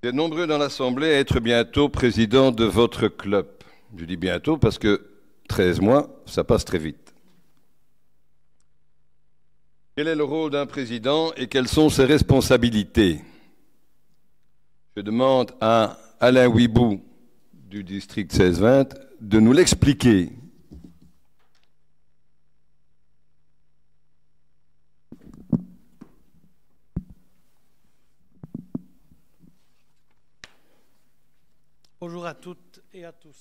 Vous êtes nombreux dans l'Assemblée à être bientôt président de votre club. Je dis bientôt parce que 13 mois, ça passe très vite. Quel est le rôle d'un président et quelles sont ses responsabilités? Je demande à Alain Ouibou du district 16-20 de nous l'expliquer. Bonjour à toutes et à tous.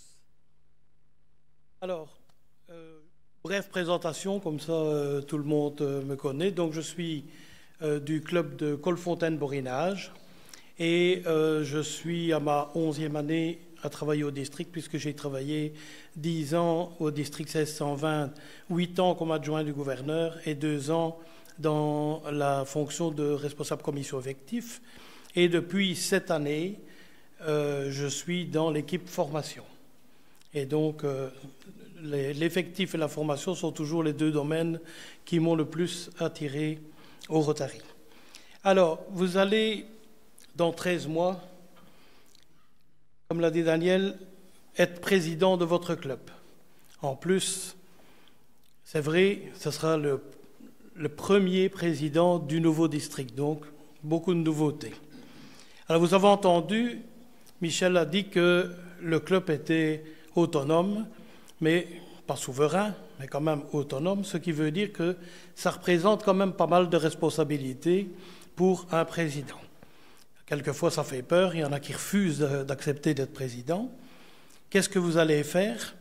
Alors, brève présentation, comme ça tout le monde me connaît. Donc je suis du club de Colfontaine-Borinage et je suis à ma 11e année à travailler au district puisque j'ai travaillé 10 ans au district 1620, 8 ans comme adjoint du gouverneur et 2 ans dans la fonction de responsable commission effectif. Et depuis cette année, je suis dans l'équipe formation. Et donc, l'effectif et la formation sont toujours les deux domaines qui m'ont le plus attiré au Rotary. Alors, vous allez, dans 13 mois, comme l'a dit Daniel, être président de votre club. En plus, c'est vrai, ce sera le premier président du nouveau district, donc beaucoup de nouveautés. Alors, vous avez entendu, Michel a dit que le club était autonome, mais pas souverain, mais quand même autonome, ce qui veut dire que ça représente quand même pas mal de responsabilités pour un président. Quelquefois, ça fait peur, il y en a qui refusent d'accepter d'être président. Qu'est-ce que vous allez faire?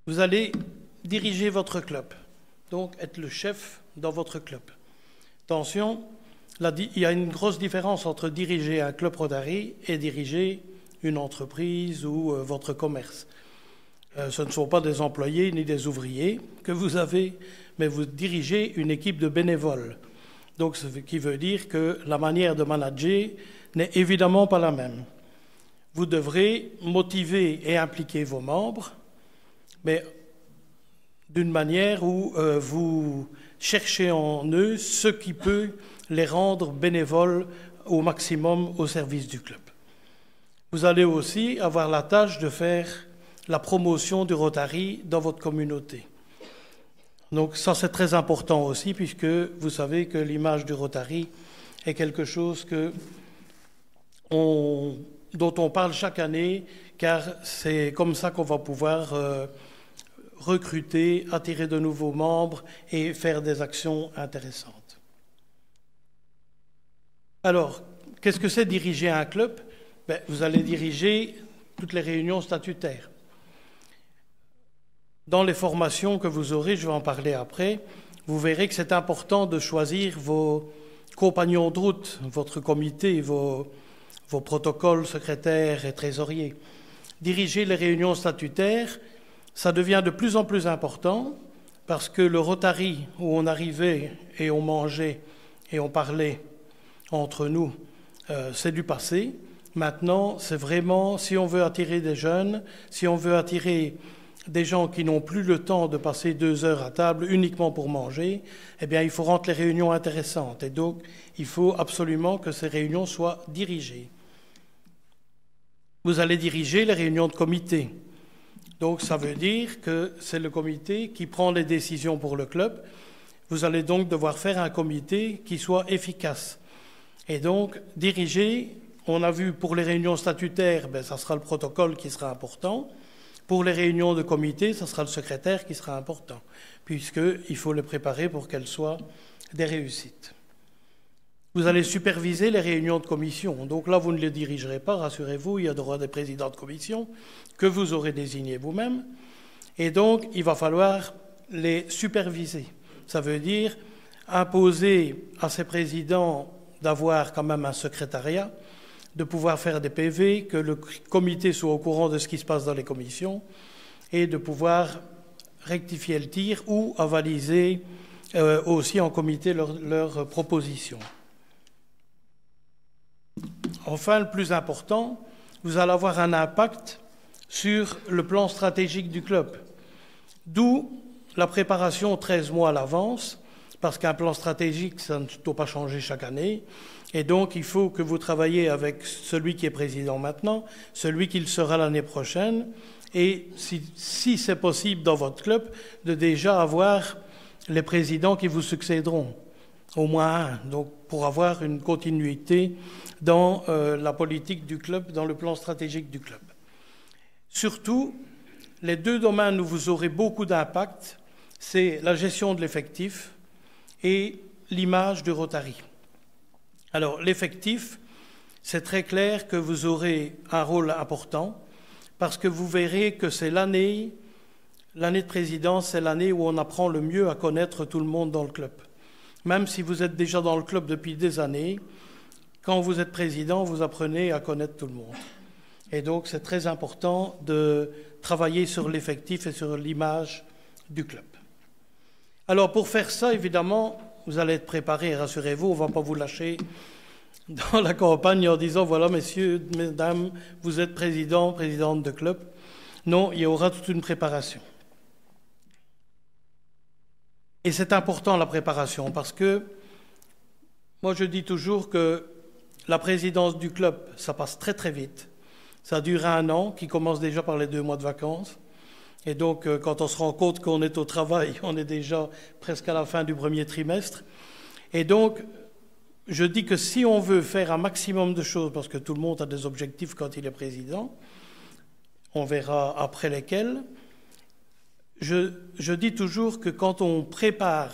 Vous allez diriger votre club, donc être le chef dans votre club. Attention, il y a une grosse différence entre diriger un club Rotary et diriger une entreprise ou votre commerce. Ce ne sont pas des employés ni des ouvriers que vous avez, mais vous dirigez une équipe de bénévoles. Donc, ce qui veut dire que la manière de manager n'est évidemment pas la même. Vous devrez motiver et impliquer vos membres, mais d'une manière où vous cherchez en eux ce qui peut les rendre bénévoles au maximum au service du club. Vous allez aussi avoir la tâche de faire la promotion du Rotary dans votre communauté. Donc ça, c'est très important aussi, puisque vous savez que l'image du Rotary est quelque chose dont on parle chaque année, car c'est comme ça qu'on va pouvoir recruter, attirer de nouveaux membres et faire des actions intéressantes. Alors, qu'est-ce que c'est diriger un club? Vous allez diriger toutes les réunions statutaires. Dans les formations que vous aurez, je vais en parler après, vous verrez que c'est important de choisir vos compagnons de route, votre comité, vos protocoles secrétaires et trésoriers. Diriger les réunions statutaires, ça devient de plus en plus important parce que le Rotary, où on arrivait et on mangeait et on parlait entre nous, c'est du passé. Maintenant, c'est vraiment, si on veut attirer des jeunes, si on veut attirer des gens qui n'ont plus le temps de passer 2 heures à table uniquement pour manger, eh bien, il faut rendre les réunions intéressantes. Et donc, il faut absolument que ces réunions soient dirigées. Vous allez diriger les réunions de comité. Donc, ça veut dire que c'est le comité qui prend les décisions pour le club. Vous allez donc devoir faire un comité qui soit efficace. Et donc, diriger, on a vu pour les réunions statutaires, ça sera le protocole qui sera important. Pour les réunions de comité, ça sera le secrétaire qui sera important, puisqu'il faut les préparer pour qu'elles soient des réussites. Vous allez superviser les réunions de commission. Donc là, vous ne les dirigerez pas, rassurez-vous, il y a droit des présidents de commission que vous aurez désignés vous-même. Et donc, il va falloir les superviser. Ça veut dire imposer à ces présidents d'avoir quand même un secrétariat, de pouvoir faire des PV, que le comité soit au courant de ce qui se passe dans les commissions et de pouvoir rectifier le tir ou avaliser aussi en comité leurs propositions. Enfin, le plus important, vous allez avoir un impact sur le plan stratégique du club. D'où la préparation 13 mois à l'avance parce qu'un plan stratégique, ça ne doit pas changer chaque année. Et donc, il faut que vous travaillez avec celui qui est président maintenant, celui qui le sera l'année prochaine, et si c'est possible dans votre club, de déjà avoir les présidents qui vous succéderont, au moins un, donc pour avoir une continuité dans la politique du club, dans le plan stratégique du club. Surtout, les deux domaines où vous aurez beaucoup d'impact, c'est la gestion de l'effectif et l'image du Rotary. Alors, l'effectif, c'est très clair que vous aurez un rôle important parce que vous verrez que c'est l'année de présidence, c'est l'année où on apprend le mieux à connaître tout le monde dans le club. Même si vous êtes déjà dans le club depuis des années, quand vous êtes président, vous apprenez à connaître tout le monde. Et donc, c'est très important de travailler sur l'effectif et sur l'image du club. Alors, pour faire ça, évidemment, vous allez être préparés, rassurez-vous, on ne va pas vous lâcher dans la campagne en disant « Voilà, messieurs, mesdames, vous êtes président, présidente de club ». Non, il y aura toute une préparation. Et c'est important, la préparation, parce que moi, je dis toujours que la présidence du club, ça passe très, très vite. Ça dure 1 an, qui commence déjà par les 2 mois de vacances. Et donc, quand on se rend compte qu'on est au travail, on est déjà presque à la fin du premier trimestre. Et donc, je dis que si on veut faire un maximum de choses, parce que tout le monde a des objectifs quand il est président, on verra après lesquels, je dis toujours que quand on prépare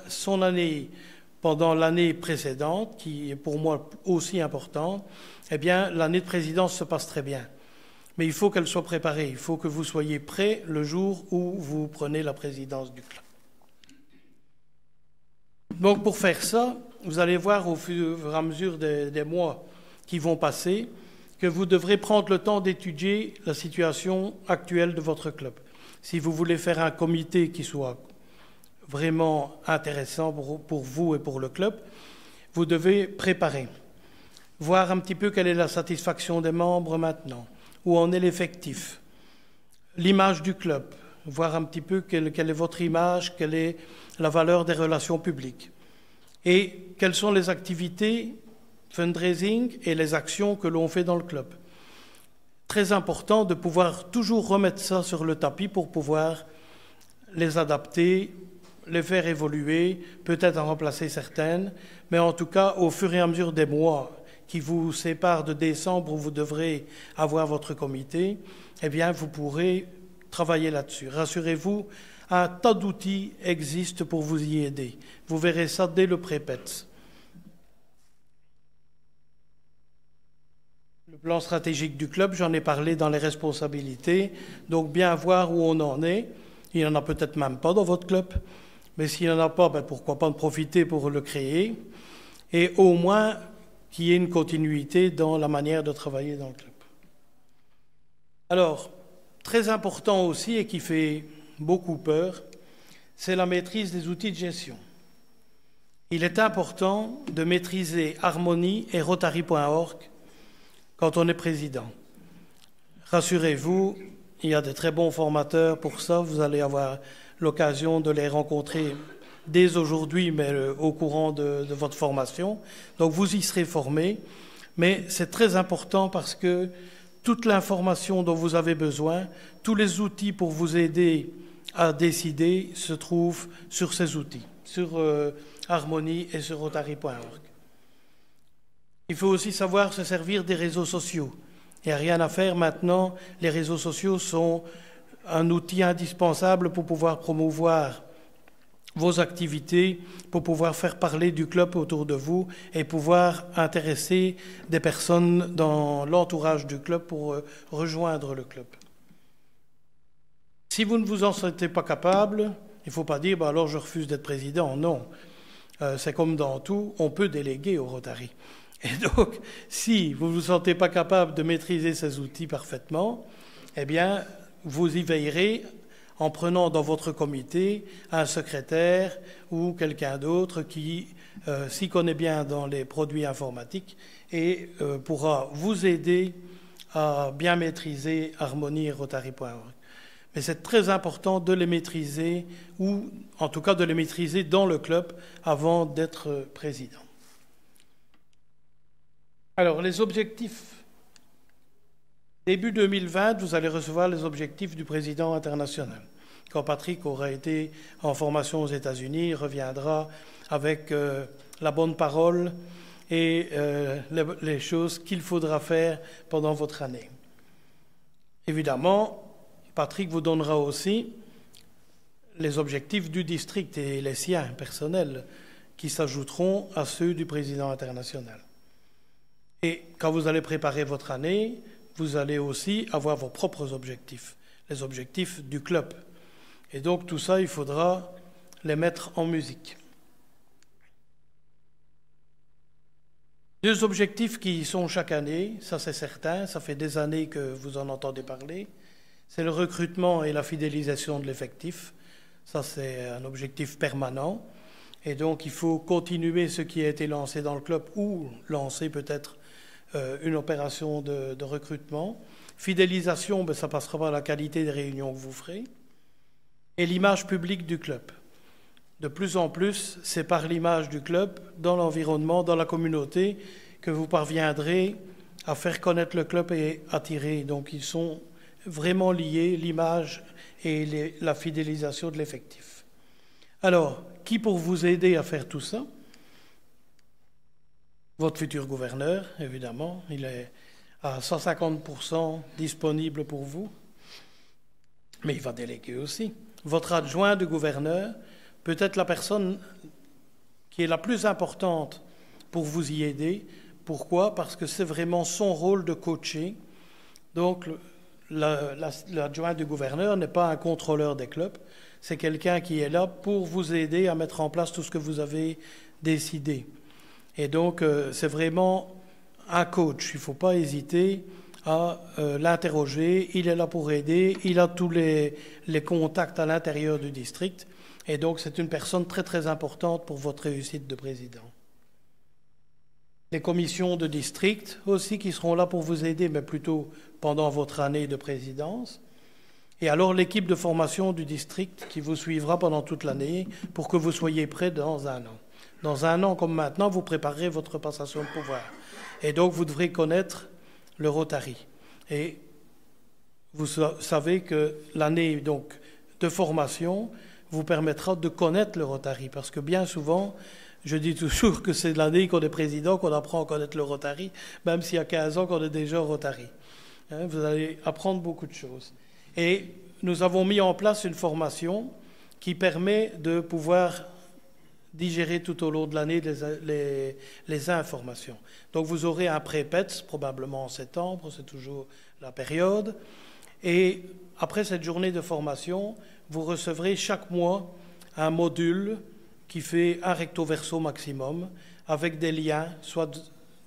son année pendant l'année précédente, qui est pour moi aussi importante, eh bien, l'année de présidence se passe très bien. Mais il faut qu'elle soit préparée. Il faut que vous soyez prêts le jour où vous prenez la présidence du club. Donc, pour faire ça, vous allez voir au fur et à mesure des mois qui vont passer que vous devrez prendre le temps d'étudier la situation actuelle de votre club. Si vous voulez faire un comité qui soit vraiment intéressant pour vous et pour le club, vous devez préparer, voir un petit peu quelle est la satisfaction des membres maintenant, où en est l'effectif, l'image du club, voir un petit peu quelle est votre image, quelle est la valeur des relations publiques, et quelles sont les activités fundraising et les actions que l'on fait dans le club. Très important de pouvoir toujours remettre ça sur le tapis pour pouvoir les adapter, les faire évoluer, peut-être en remplacer certaines, mais en tout cas, au fur et à mesure des mois qui vous séparent de décembre où vous devrez avoir votre comité, eh bien, vous pourrez travailler là-dessus. Rassurez-vous, un tas d'outils existent pour vous y aider. Vous verrez ça dès le pré-PETS. Le plan stratégique du club, j'en ai parlé dans les responsabilités, donc bien voir où on en est. Il n'y en a peut-être même pas dans votre club, mais s'il n'y en a pas, ben pourquoi pas en profiter pour le créer, et au moins qu'il y ait une continuité dans la manière de travailler dans le club. Alors, très important aussi, et qui fait beaucoup peur, c'est la maîtrise des outils de gestion. Il est important de maîtriser Harmonie et Rotary.org quand on est président. Rassurez-vous, il y a de très bons formateurs pour ça. Vous allez avoir l'occasion de les rencontrer dès aujourd'hui, mais au courant de votre formation. Donc vous y serez formés. Mais c'est très important parce que toute l'information dont vous avez besoin, tous les outils pour vous aider à décider se trouvent sur ces outils, sur Harmonie et sur Rotary.org. Il faut aussi savoir se servir des réseaux sociaux. Il n'y a rien à faire maintenant. Les réseaux sociaux sont un outil indispensable pour pouvoir promouvoir vos activités, pour pouvoir faire parler du club autour de vous et pouvoir intéresser des personnes dans l'entourage du club pour rejoindre le club. Si vous ne vous en sentez pas capable, il ne faut pas dire bah, « alors je refuse d'être président ». Non, c'est comme dans tout, on peut déléguer au Rotary. Et donc, si vous ne vous sentez pas capable de maîtriser ces outils parfaitement, eh bien, vous y veillerez en prenant dans votre comité un secrétaire ou quelqu'un d'autre qui s'y connaît bien dans les produits informatiques et pourra vous aider à bien maîtriser Harmonie et Rotary.org. Mais c'est très important de les maîtriser, ou en tout cas de les maîtriser dans le club avant d'être président. Alors, les objectifs. Début 2020, vous allez recevoir les objectifs du président international. Quand Patrick aura été en formation aux États-Unis, il reviendra avec la bonne parole et les choses qu'il faudra faire pendant votre année. Évidemment, Patrick vous donnera aussi les objectifs du district et les siens personnels qui s'ajouteront à ceux du président international. Et quand vous allez préparer votre année, vous allez aussi avoir vos propres objectifs, les objectifs du club. Et donc tout ça, il faudra les mettre en musique. Deux objectifs qui y sont chaque année, ça c'est certain, ça fait des années que vous en entendez parler, c'est le recrutement et la fidélisation de l'effectif. Ça c'est un objectif permanent. Et donc il faut continuer ce qui a été lancé dans le club ou lancer peut-être une opération de recrutement. Fidélisation, ben, ça passera par la qualité des réunions que vous ferez. Et l'image publique du club. De plus en plus, c'est par l'image du club, dans l'environnement, dans la communauté, que vous parviendrez à faire connaître le club et attirer. Donc ils sont vraiment liés, l'image et la fidélisation de l'effectif. Alors, qui pour vous aider à faire tout ça? Votre futur gouverneur, évidemment, il est à 150% disponible pour vous, mais il va déléguer aussi. Votre adjoint de gouverneur, peut-être la personne qui est la plus importante pour vous y aider. Pourquoi? Parce que c'est vraiment son rôle de coacher. Donc, l'adjoint du gouverneur n'est pas un contrôleur des clubs, c'est quelqu'un qui est là pour vous aider à mettre en place tout ce que vous avez décidé. Et donc, c'est vraiment un coach. Il ne faut pas hésiter à l'interroger. Il est là pour aider. Il a tous les contacts à l'intérieur du district. Et donc, c'est une personne très, très importante pour votre réussite de président. Les commissions de district aussi qui seront là pour vous aider, mais plutôt pendant votre année de présidence. Et alors, l'équipe de formation du district qui vous suivra pendant toute l'année pour que vous soyez prêts dans un an. Dans un an comme maintenant, vous préparerez votre passation de pouvoir. Et donc, vous devrez connaître le Rotary. Et vous savez que l'année donc de formation vous permettra de connaître le Rotary. Parce que bien souvent, je dis toujours que c'est l'année qu'on est président qu'on apprend à connaître le Rotary, même s'il y a 15 ans qu'on est déjà au Rotary. Vous allez apprendre beaucoup de choses. Et nous avons mis en place une formation qui permet de pouvoir digérer tout au long de l'année les informations. Donc vous aurez un pré-PETS, probablement en septembre, c'est toujours la période. Et après cette journée de formation, vous recevrez chaque mois un module qui fait un recto-verso maximum, avec des liens, soit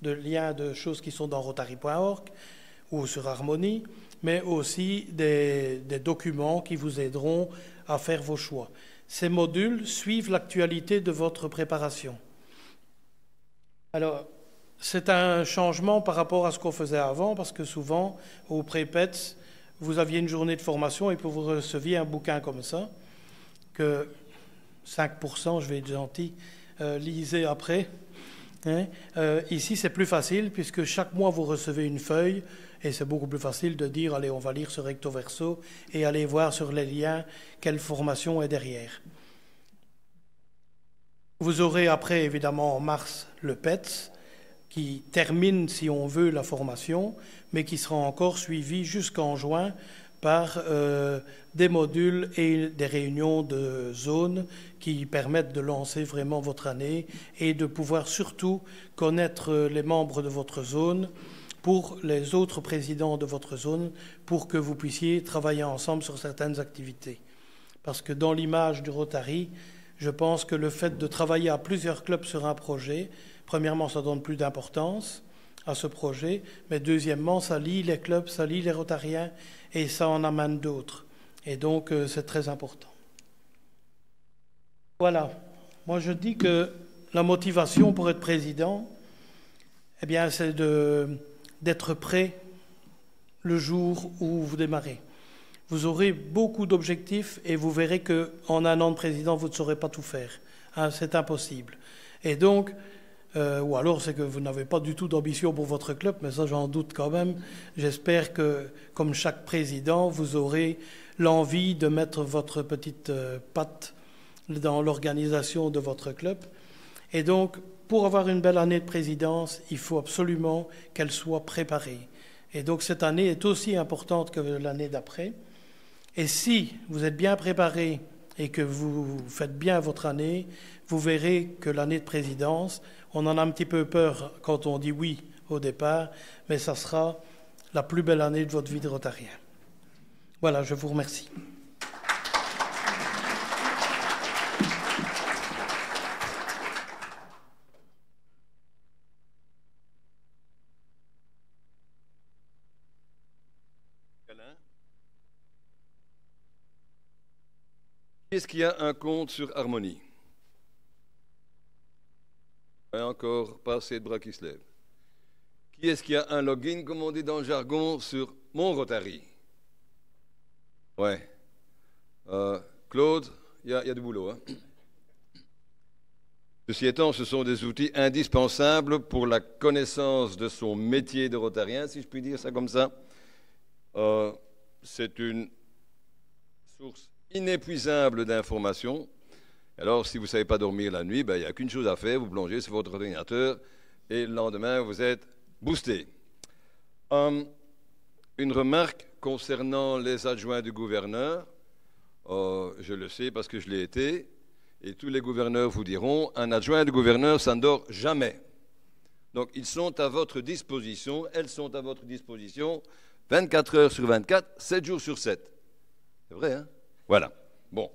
de liens de choses qui sont dans Rotary.org ou sur Harmonie, mais aussi des documents qui vous aideront à faire vos choix. Ces modules suivent l'actualité de votre préparation. Alors, c'est un changement par rapport à ce qu'on faisait avant, parce que souvent, au pré-PETS, vous aviez une journée de formation et puis vous receviez un bouquin comme ça, que 5%, je vais être gentil, lisez après. Ici, c'est plus facile, puisque chaque mois, vous recevez une feuille, et c'est beaucoup plus facile de dire, allez, on va lire ce recto-verso, et aller voir sur les liens quelle formation est derrière. Vous aurez après, évidemment, en mars, le PETS, qui termine, si on veut, la formation, mais qui sera encore suivi jusqu'en juin par des modules et des réunions de zone qui permettent de lancer vraiment votre année et de pouvoir surtout connaître les membres de votre zone pour les autres présidents de votre zone pour que vous puissiez travailler ensemble sur certaines activités. Parce que dans l'image du Rotary, je pense que le fait de travailler à plusieurs clubs sur un projet, premièrement, ça donne plus d'importance à ce projet, mais deuxièmement, ça lie les clubs, ça lie les Rotariens et ça en amène d'autres. Et donc, c'est très important. Voilà. Moi, je dis que la motivation pour être président, eh bien, c'est d'être prêt le jour où vous démarrez. vous aurez beaucoup d'objectifs et vous verrez qu'en un an de président, vous ne saurez pas tout faire. Hein, c'est impossible. Et donc, ou alors c'est que vous n'avez pas du tout d'ambition pour votre club, mais ça j'en doute quand même. J'espère que, comme chaque président, vous aurez l'envie de mettre votre petite patte dans l'organisation de votre club. Et donc, pour avoir une belle année de présidence, il faut absolument qu'elle soit préparée. Et donc cette année est aussi importante que l'année d'après. Et si vous êtes bien préparé et que vous faites bien votre année, vous verrez que l'année de présidence, on en a un petit peu peur quand on dit oui au départ, mais ça sera la plus belle année de votre vie de rotarien. Voilà, je vous remercie. Qui est-ce qui a un compte sur Harmonie? Et encore pas assez de bras qui se lèvent. Qui est-ce qui a un login, comme on dit dans le jargon, sur mon Rotary? Ouais. Claude, il y a du boulot. Hein? Ceci étant, ce sont des outils indispensables pour la connaissance de son métier de rotarien, si je puis dire ça comme ça. C'est une source inépuisable d'informations. Alors, si vous ne savez pas dormir la nuit, il n'y a qu'une chose à faire, vous plongez sur votre ordinateur et le lendemain, vous êtes boosté. Une remarque concernant les adjoints du gouverneur. Je le sais parce que je l'ai été, et tous les gouverneurs vous diront, un adjoint du gouverneur, ça ne dort jamais. Donc, ils sont à votre disposition, elles sont à votre disposition 24 heures sur 24, 7 jours sur 7. C'est vrai, hein? Voilà. Bon.